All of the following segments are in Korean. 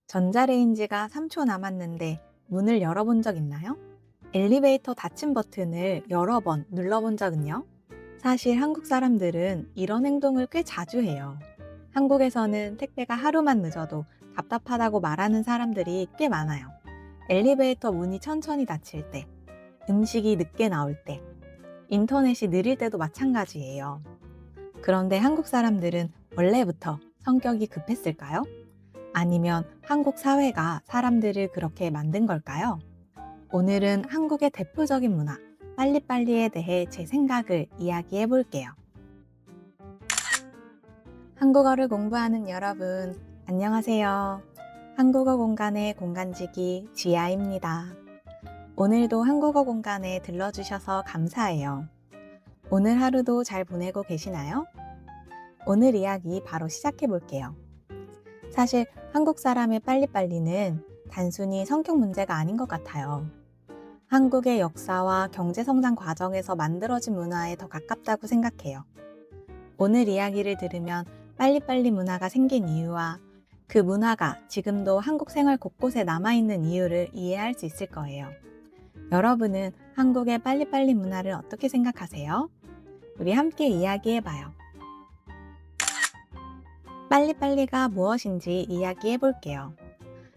전자레인지가 3초 남았는데 문을 열어본 적 있나요? 엘리베이터 닫힘 버튼을 여러 번 눌러본 적은요? 사실 한국 사람들은 이런 행동을 꽤 자주 해요. 한국에서는 택배가 하루만 늦어도 답답하다고 말하는 사람들이 꽤 많아요. 엘리베이터 문이 천천히 닫힐 때, 음식이 늦게 나올 때, 인터넷이 느릴 때도 마찬가지예요. 그런데 한국 사람들은 원래부터 성격이 급했을까요? 아니면 한국 사회가 사람들을 그렇게 만든 걸까요? 오늘은 한국의 대표적인 문화, 빨리빨리에 대해 제 생각을 이야기해 볼게요. 한국어를 공부하는 여러분, 안녕하세요. 한국어 공간의 공간지기 지아입니다. 오늘도 한국어 공간에 들러주셔서 감사해요. 오늘 하루도 잘 보내고 계시나요? 오늘 이야기 바로 시작해 볼게요. 사실 한국 사람의 빨리빨리는 단순히 성격 문제가 아닌 것 같아요. 한국의 역사와 경제 성장 과정에서 만들어진 문화에 더 가깝다고 생각해요. 오늘 이야기를 들으면 빨리빨리 문화가 생긴 이유와 그 문화가 지금도 한국 생활 곳곳에 남아있는 이유를 이해할 수 있을 거예요. 여러분은 한국의 빨리빨리 문화를 어떻게 생각하세요? 우리 함께 이야기해봐요. 빨리빨리가 무엇인지 이야기해 볼게요.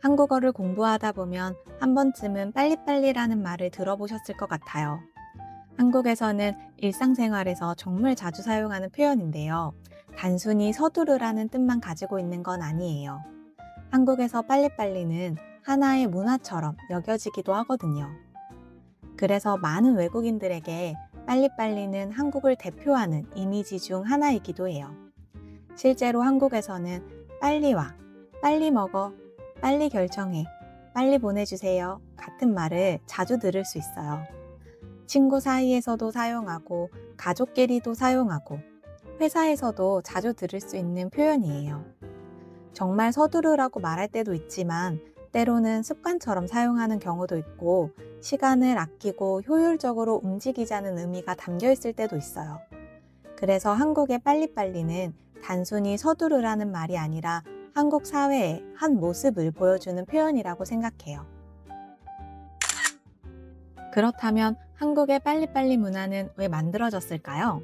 한국어를 공부하다 보면 한 번쯤은 빨리빨리라는 말을 들어보셨을 것 같아요. 한국에서는 일상생활에서 정말 자주 사용하는 표현인데요. 단순히 서두르라는 뜻만 가지고 있는 건 아니에요. 한국에서 빨리빨리는 하나의 문화처럼 여겨지기도 하거든요. 그래서 많은 외국인들에게 빨리빨리는 한국을 대표하는 이미지 중 하나이기도 해요. 실제로 한국에서는 빨리 와, 빨리 먹어, 빨리 결정해, 빨리 보내주세요 같은 말을 자주 들을 수 있어요. 친구 사이에서도 사용하고 가족끼리도 사용하고 회사에서도 자주 들을 수 있는 표현이에요. 정말 서두르라고 말할 때도 있지만 때로는 습관처럼 사용하는 경우도 있고 시간을 아끼고 효율적으로 움직이자는 의미가 담겨 있을 때도 있어요. 그래서 한국의 빨리빨리는 단순히 서두르라는 말이 아니라 한국 사회의 한 모습을 보여주는 표현이라고 생각해요. 그렇다면 한국의 빨리빨리 문화는 왜 만들어졌을까요?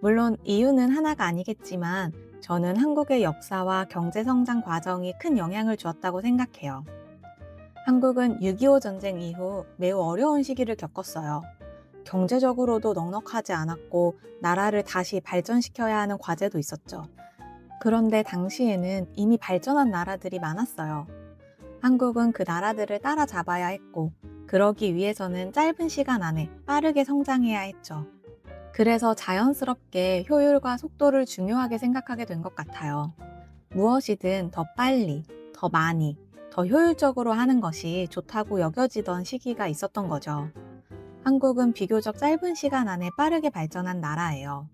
물론 이유는 하나가 아니겠지만 저는 한국의 역사와 경제 성장 과정이 큰 영향을 주었다고 생각해요. 한국은 6.25 전쟁 이후 매우 어려운 시기를 겪었어요. 경제적으로도 넉넉하지 않았고 나라를 다시 발전시켜야 하는 과제도 있었죠. 그런데 당시에는 이미 발전한 나라들이 많았어요. 한국은 그 나라들을 따라잡아야 했고 그러기 위해서는 짧은 시간 안에 빠르게 성장해야 했죠. 그래서 자연스럽게 효율과 속도를 중요하게 생각하게 된 것 같아요. 무엇이든 더 빨리, 더 많이, 더 효율적으로 하는 것이 좋다고 여겨지던 시기가 있었던 거죠. 한국은 비교적 짧은 시간 안에 빠르게 발전한 나라예요.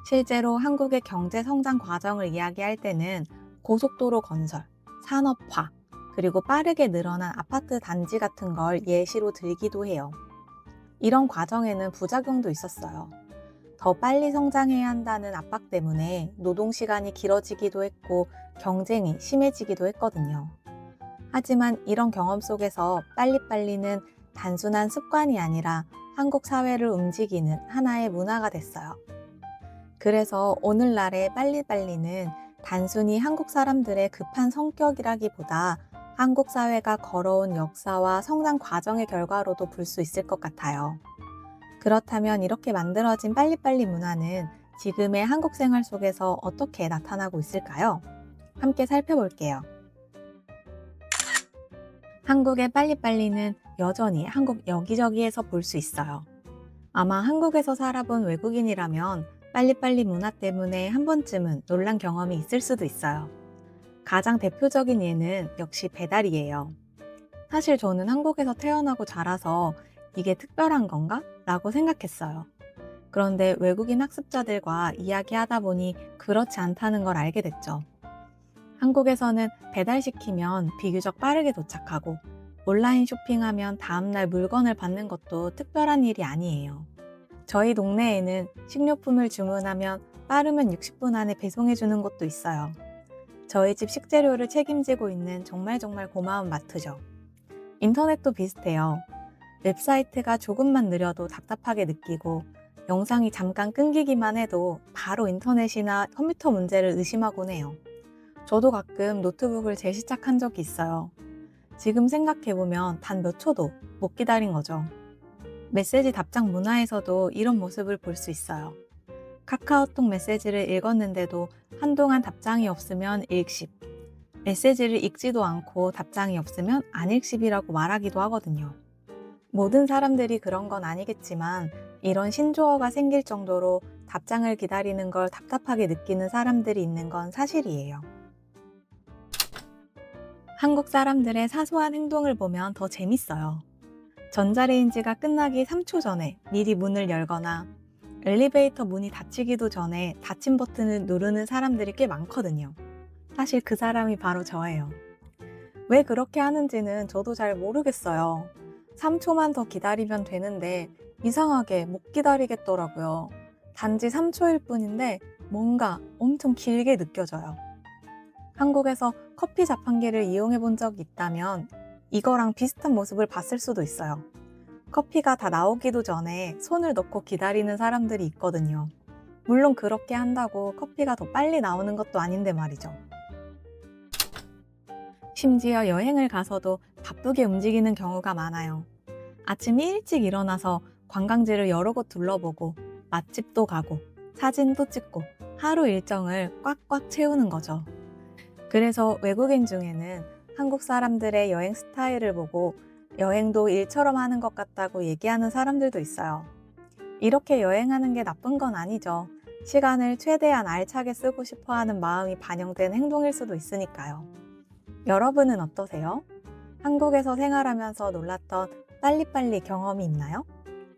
실제로 한국의 경제 성장 과정을 이야기할 때는 고속도로 건설, 산업화, 그리고 빠르게 늘어난 아파트 단지 같은 걸 예시로 들기도 해요. 이런 과정에는 부작용도 있었어요. 더 빨리 성장해야 한다는 압박 때문에 노동 시간이 길어지기도 했고 경쟁이 심해지기도 했거든요. 하지만 이런 경험 속에서 빨리빨리는 단순한 습관이 아니라 한국 사회를 움직이는 하나의 문화가 됐어요. 그래서 오늘날의 빨리빨리는 단순히 한국 사람들의 급한 성격이라기보다 한국 사회가 걸어온 역사와 성장 과정의 결과로도 볼 수 있을 것 같아요. 그렇다면 이렇게 만들어진 빨리빨리 문화는 지금의 한국 생활 속에서 어떻게 나타나고 있을까요? 함께 살펴볼게요. 한국의 빨리빨리는 여전히 한국 여기저기에서 볼 수 있어요. 아마 한국에서 살아본 외국인이라면 빨리빨리 문화 때문에 한 번쯤은 놀란 경험이 있을 수도 있어요. 가장 대표적인 예는 역시 배달이에요. 사실 저는 한국에서 태어나고 자라서 이게 특별한 건가? 라고 생각했어요. 그런데 외국인 학습자들과 이야기하다 보니 그렇지 않다는 걸 알게 됐죠. 한국에서는 배달시키면 비교적 빠르게 도착하고 온라인 쇼핑하면 다음날 물건을 받는 것도 특별한 일이 아니에요. 저희 동네에는 식료품을 주문하면 빠르면 60분 안에 배송해주는 곳도 있어요. 저희 집 식재료를 책임지고 있는 정말 고마운 마트죠. 인터넷도 비슷해요. 웹사이트가 조금만 느려도 답답하게 느끼고 영상이 잠깐 끊기기만 해도 바로 인터넷이나 컴퓨터 문제를 의심하곤 해요. 저도 가끔 노트북을 재시작한 적이 있어요. 지금 생각해보면 단 몇 초도 못 기다린 거죠. 메시지 답장 문화에서도 이런 모습을 볼 수 있어요. 카카오톡 메시지를 읽었는데도 한동안 답장이 없으면 읽씹, 메시지를 읽지도 않고 답장이 없으면 안 읽씹이라고 말하기도 하거든요. 모든 사람들이 그런 건 아니겠지만 이런 신조어가 생길 정도로 답장을 기다리는 걸 답답하게 느끼는 사람들이 있는 건 사실이에요. 한국 사람들의 사소한 행동을 보면 더 재밌어요. 전자레인지가 끝나기 3초 전에 미리 문을 열거나 엘리베이터 문이 닫히기도 전에 닫힘 버튼을 누르는 사람들이 꽤 많거든요. 사실 그 사람이 바로 저예요. 왜 그렇게 하는지는 저도 잘 모르겠어요. 3초만 더 기다리면 되는데 이상하게 못 기다리겠더라고요. 단지 3초일 뿐인데 뭔가 엄청 길게 느껴져요. 한국에서 커피 자판기를 이용해 본 적이 있다면 이거랑 비슷한 모습을 봤을 수도 있어요. 커피가 다 나오기도 전에 손을 넣고 기다리는 사람들이 있거든요. 물론 그렇게 한다고 커피가 더 빨리 나오는 것도 아닌데 말이죠. 심지어 여행을 가서도 바쁘게 움직이는 경우가 많아요. 아침 일찍 일어나서 관광지를 여러 곳 둘러보고 맛집도 가고 사진도 찍고 하루 일정을 꽉꽉 채우는 거죠. 그래서 외국인 중에는 한국 사람들의 여행 스타일을 보고 여행도 일처럼 하는 것 같다고 얘기하는 사람들도 있어요. 이렇게 여행하는 게 나쁜 건 아니죠. 시간을 최대한 알차게 쓰고 싶어 하는 마음이 반영된 행동일 수도 있으니까요. 여러분은 어떠세요? 한국에서 생활하면서 놀랐던 빨리빨리 경험이 있나요?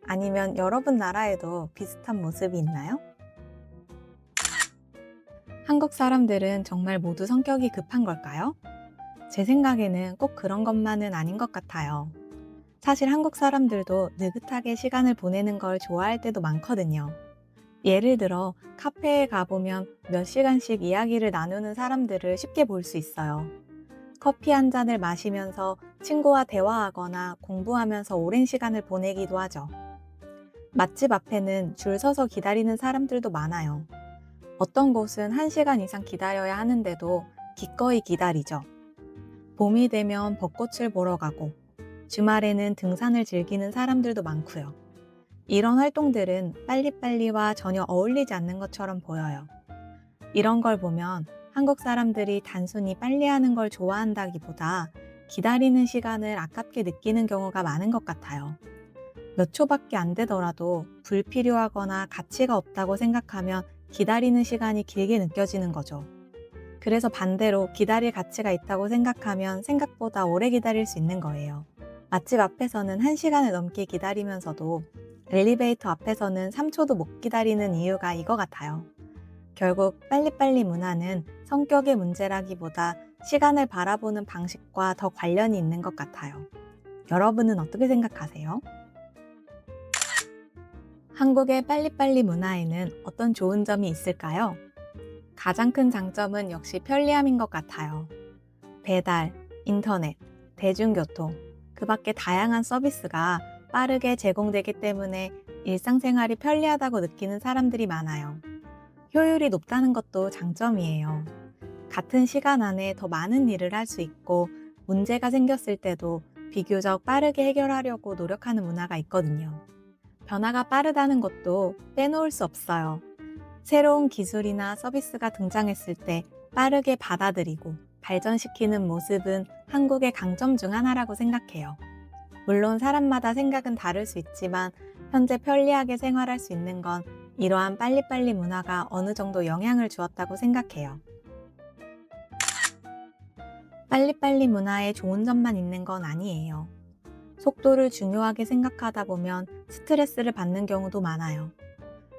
아니면 여러분 나라에도 비슷한 모습이 있나요? 한국 사람들은 정말 모두 성격이 급한 걸까요? 제 생각에는 꼭 그런 것만은 아닌 것 같아요. 사실 한국 사람들도 느긋하게 시간을 보내는 걸 좋아할 때도 많거든요. 예를 들어 카페에 가보면 몇 시간씩 이야기를 나누는 사람들을 쉽게 볼 수 있어요. 커피 한 잔을 마시면서 친구와 대화하거나 공부하면서 오랜 시간을 보내기도 하죠. 맛집 앞에는 줄 서서 기다리는 사람들도 많아요. 어떤 곳은 1시간 이상 기다려야 하는데도 기꺼이 기다리죠. 봄이 되면 벚꽃을 보러 가고 주말에는 등산을 즐기는 사람들도 많고요. 이런 활동들은 빨리빨리와 전혀 어울리지 않는 것처럼 보여요. 이런 걸 보면 한국 사람들이 단순히 빨리 하는 걸 좋아한다기보다 기다리는 시간을 아깝게 느끼는 경우가 많은 것 같아요. 몇 초밖에 안 되더라도 불필요하거나 가치가 없다고 생각하면 기다리는 시간이 길게 느껴지는 거죠. 그래서 반대로 기다릴 가치가 있다고 생각하면 생각보다 오래 기다릴 수 있는 거예요. 맛집 앞에서는 1시간을 넘게 기다리면서도 엘리베이터 앞에서는 3초도 못 기다리는 이유가 이거 같아요. 결국 빨리빨리 문화는 성격의 문제라기보다 시간을 바라보는 방식과 더 관련이 있는 것 같아요. 여러분은 어떻게 생각하세요? 한국의 빨리빨리 문화에는 어떤 좋은 점이 있을까요? 가장 큰 장점은 역시 편리함인 것 같아요. 배달, 인터넷, 대중교통, 그 밖에 다양한 서비스가 빠르게 제공되기 때문에 일상생활이 편리하다고 느끼는 사람들이 많아요. 효율이 높다는 것도 장점이에요. 같은 시간 안에 더 많은 일을 할 수 있고 문제가 생겼을 때도 비교적 빠르게 해결하려고 노력하는 문화가 있거든요. 변화가 빠르다는 것도 빼놓을 수 없어요. 새로운 기술이나 서비스가 등장했을 때 빠르게 받아들이고 발전시키는 모습은 한국의 강점 중 하나라고 생각해요. 물론 사람마다 생각은 다를 수 있지만 현재 편리하게 생활할 수 있는 건 이러한 빨리빨리 문화가 어느 정도 영향을 주었다고 생각해요. 빨리빨리 문화에 좋은 점만 있는 건 아니에요. 속도를 중요하게 생각하다 보면 스트레스를 받는 경우도 많아요.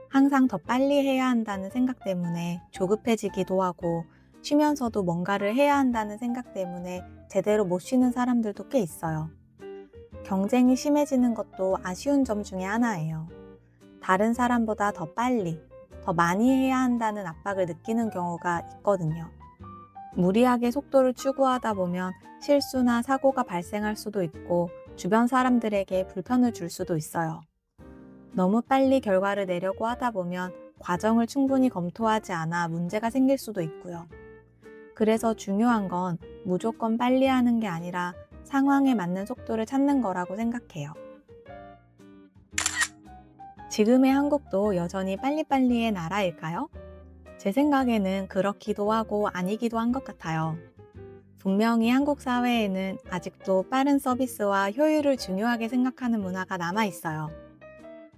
항상 더 빨리 해야 한다는 생각 때문에 조급해지기도 하고 쉬면서도 뭔가를 해야 한다는 생각 때문에 제대로 못 쉬는 사람들도 꽤 있어요. 경쟁이 심해지는 것도 아쉬운 점 중에 하나예요. 다른 사람보다 더 빨리, 더 많이 해야 한다는 압박을 느끼는 경우가 있거든요. 무리하게 속도를 추구하다 보면 실수나 사고가 발생할 수도 있고 주변 사람들에게 불편을 줄 수도 있어요. 너무 빨리 결과를 내려고 하다 보면 과정을 충분히 검토하지 않아 문제가 생길 수도 있고요. 그래서 중요한 건 무조건 빨리 하는 게 아니라 상황에 맞는 속도를 찾는 거라고 생각해요. 지금의 한국도 여전히 빨리빨리의 나라일까요? 제 생각에는 그렇기도 하고 아니기도 한 것 같아요. 분명히 한국 사회에는 아직도 빠른 서비스와 효율을 중요하게 생각하는 문화가 남아 있어요.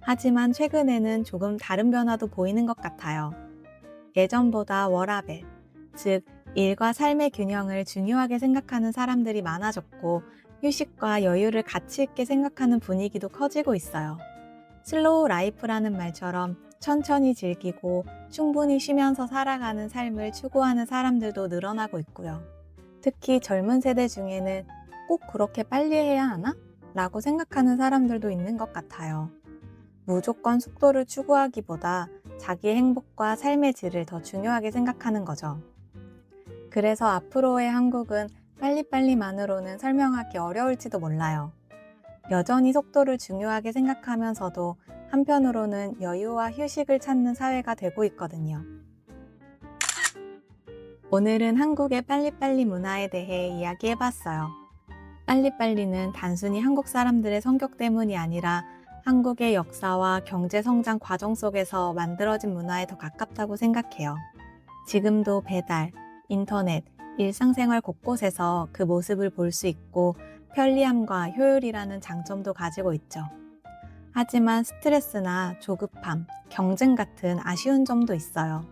하지만 최근에는 조금 다른 변화도 보이는 것 같아요. 예전보다 워라밸, 즉 일과 삶의 균형을 중요하게 생각하는 사람들이 많아졌고 휴식과 여유를 가치 있게 생각하는 분위기도 커지고 있어요. 슬로우 라이프라는 말처럼 천천히 즐기고 충분히 쉬면서 살아가는 삶을 추구하는 사람들도 늘어나고 있고요. 특히 젊은 세대 중에는 꼭 그렇게 빨리 해야 하나? 라고 생각하는 사람들도 있는 것 같아요. 무조건 속도를 추구하기보다 자기의 행복과 삶의 질을 더 중요하게 생각하는 거죠. 그래서 앞으로의 한국은 빨리빨리만으로는 설명하기 어려울지도 몰라요. 여전히 속도를 중요하게 생각하면서도 한편으로는 여유와 휴식을 찾는 사회가 되고 있거든요. 오늘은 한국의 빨리빨리 문화에 대해 이야기해봤어요. 빨리빨리는 단순히 한국 사람들의 성격 때문이 아니라 한국의 역사와 경제 성장 과정 속에서 만들어진 문화에 더 가깝다고 생각해요. 지금도 배달, 인터넷, 일상생활 곳곳에서 그 모습을 볼 수 있고 편리함과 효율이라는 장점도 가지고 있죠. 하지만 스트레스나 조급함, 경쟁 같은 아쉬운 점도 있어요.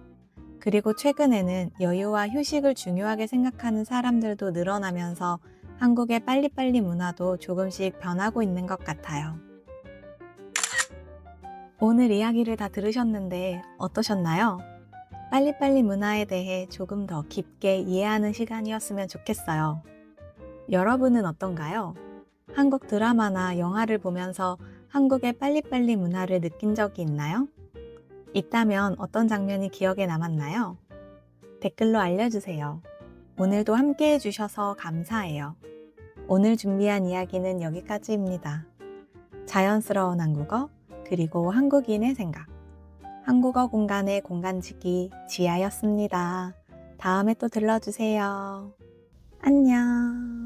그리고 최근에는 여유와 휴식을 중요하게 생각하는 사람들도 늘어나면서 한국의 빨리빨리 문화도 조금씩 변하고 있는 것 같아요. 오늘 이야기를 다 들으셨는데 어떠셨나요? 빨리빨리 문화에 대해 조금 더 깊게 이해하는 시간이었으면 좋겠어요. 여러분은 어떤가요? 한국 드라마나 영화를 보면서 한국의 빨리빨리 문화를 느낀 적이 있나요? 있다면 어떤 장면이 기억에 남았나요? 댓글로 알려주세요. 오늘도 함께 해주셔서 감사해요. 오늘 준비한 이야기는 여기까지입니다. 자연스러운 한국어, 그리고 한국인의 생각. 한국어 공간의 공간지기 지아였습니다. 다음에 또 들러주세요. 안녕.